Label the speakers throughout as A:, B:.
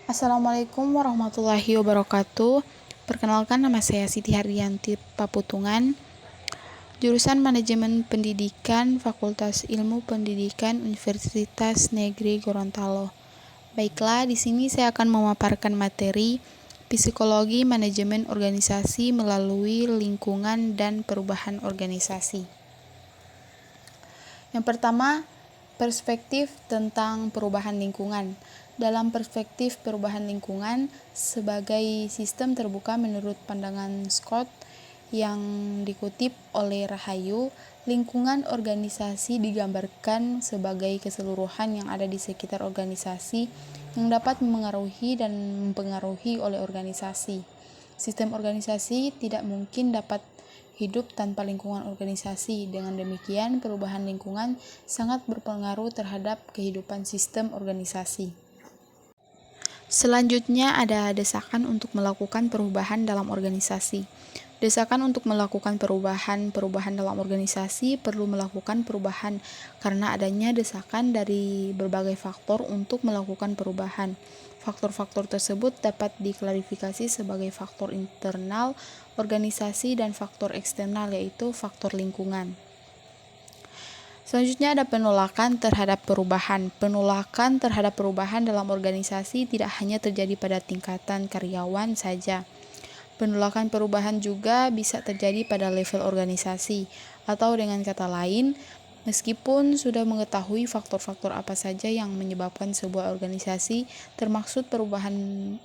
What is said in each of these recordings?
A: Assalamualaikum warahmatullahi wabarakatuh. Perkenalkan, nama saya Siti Hardianti Paputungan, jurusan Manajemen Pendidikan, Fakultas Ilmu Pendidikan, Universitas Negeri Gorontalo. Baiklah, di sini saya akan memaparkan materi Psikologi Manajemen Organisasi melalui Lingkungan dan Perubahan Organisasi. Yang pertama, perspektif tentang perubahan lingkungan. Dalam perspektif perubahan lingkungan sebagai sistem terbuka menurut pandangan Scott yang dikutip oleh Rahayu, lingkungan organisasi digambarkan sebagai keseluruhan yang ada di sekitar organisasi yang dapat memengaruhi dan mempengaruhi oleh organisasi. Sistem organisasi tidak mungkin dapat hidup tanpa lingkungan organisasi. Dengan demikian, perubahan lingkungan sangat berpengaruh terhadap kehidupan sistem organisasi. Selanjutnya ada desakan untuk melakukan perubahan dalam organisasi. Desakan untuk melakukan perubahan dalam organisasi perlu melakukan perubahan karena adanya desakan dari berbagai faktor untuk melakukan perubahan. Faktor-faktor tersebut dapat diklarifikasi sebagai faktor internal organisasi dan faktor eksternal, yaitu faktor lingkungan. Selanjutnya ada penolakan terhadap perubahan. Penolakan terhadap perubahan dalam organisasi tidak hanya terjadi pada tingkatan karyawan saja. Penolakan perubahan juga bisa terjadi pada level organisasi, atau dengan kata lain, meskipun sudah mengetahui faktor-faktor apa saja yang menyebabkan sebuah organisasi, termaksud perubahan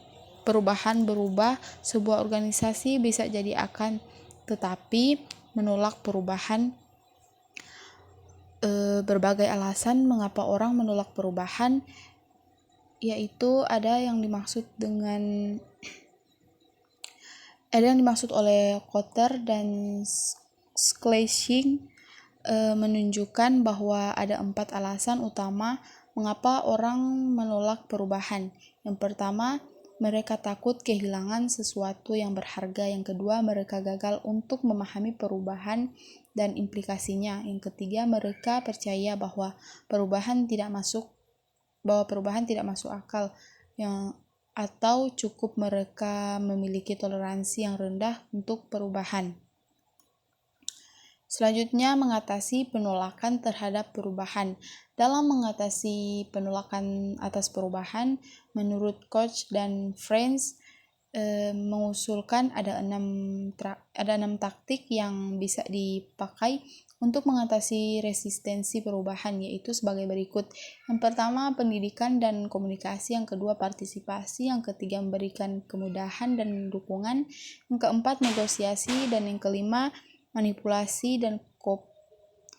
A: berubah, sebuah organisasi bisa jadi akan tetapi menolak perubahan. Berbagai alasan mengapa orang menolak perubahan, yaitu ada yang dimaksud oleh Kotter dan Schlesing menunjukkan bahwa ada 4 alasan utama mengapa orang menolak perubahan. Yang pertama, mereka takut kehilangan sesuatu yang berharga. Yang kedua, mereka gagal untuk memahami perubahan dan implikasinya. Yang ketiga, mereka percaya bahwa perubahan tidak masuk akal, atau cukup mereka memiliki toleransi yang rendah untuk perubahan. Selanjutnya, mengatasi penolakan terhadap perubahan. Dalam mengatasi penolakan atas perubahan, menurut Koch dan Friends mengusulkan ada 6 taktik yang bisa dipakai untuk mengatasi resistensi perubahan, yaitu sebagai berikut. Yang pertama, pendidikan dan komunikasi. Yang kedua, partisipasi. Yang ketiga, memberikan kemudahan dan dukungan. Yang keempat, negosiasi. Dan yang kelima, manipulasi dan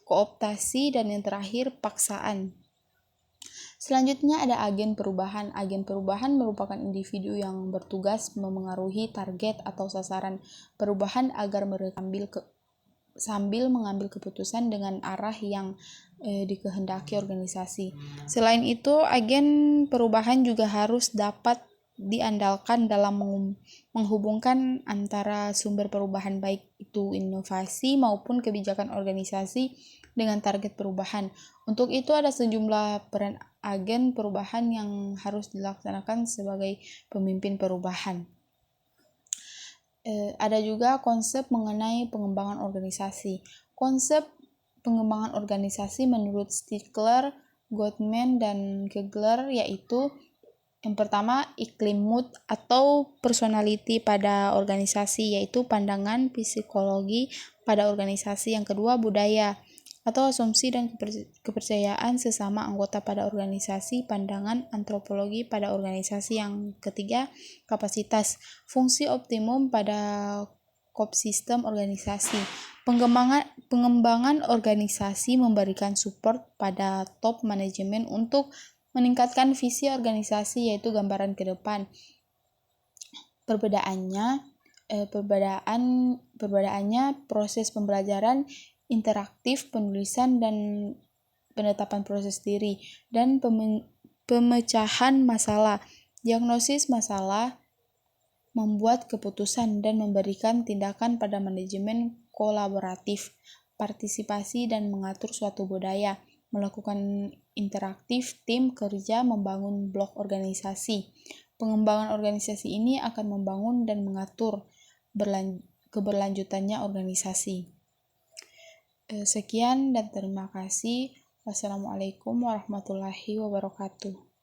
A: kooptasi. Dan yang terakhir, paksaan. Selanjutnya ada agen perubahan. Agen perubahan merupakan individu yang bertugas memengaruhi target atau sasaran perubahan agar mereka sambil mengambil keputusan dengan arah yang dikehendaki organisasi. Selain itu, agen perubahan juga harus dapat diandalkan dalam menghubungkan antara sumber perubahan, baik itu inovasi maupun kebijakan organisasi dengan target perubahan. Untuk itu ada sejumlah peran agen perubahan yang harus dilaksanakan sebagai pemimpin perubahan. Ada juga konsep mengenai pengembangan organisasi. Konsep pengembangan organisasi menurut Stigler, Gottman, dan Kegler yaitu yang pertama, iklim mood atau personality pada organisasi, yaitu pandangan psikologi pada organisasi. Yang kedua, budaya atau asumsi dan kepercayaan sesama anggota pada organisasi, pandangan antropologi pada organisasi. Yang ketiga, kapasitas, fungsi optimum pada subsistem organisasi. Pengembangan organisasi memberikan support pada top manajemen untuk meningkatkan visi organisasi, yaitu gambaran ke depan. Perbedaannya proses pembelajaran interaktif, penulisan dan penetapan proses diri, dan pemecahan masalah, diagnosis masalah, membuat keputusan dan memberikan tindakan pada manajemen kolaboratif, partisipasi dan mengatur suatu budaya, melakukan interaktif tim kerja, membangun blok organisasi, Pengembangan organisasi ini akan membangun dan mengatur keberlanjutannya organisasi. Sekian dan terima kasih. Wassalamualaikum warahmatullahi wabarakatuh.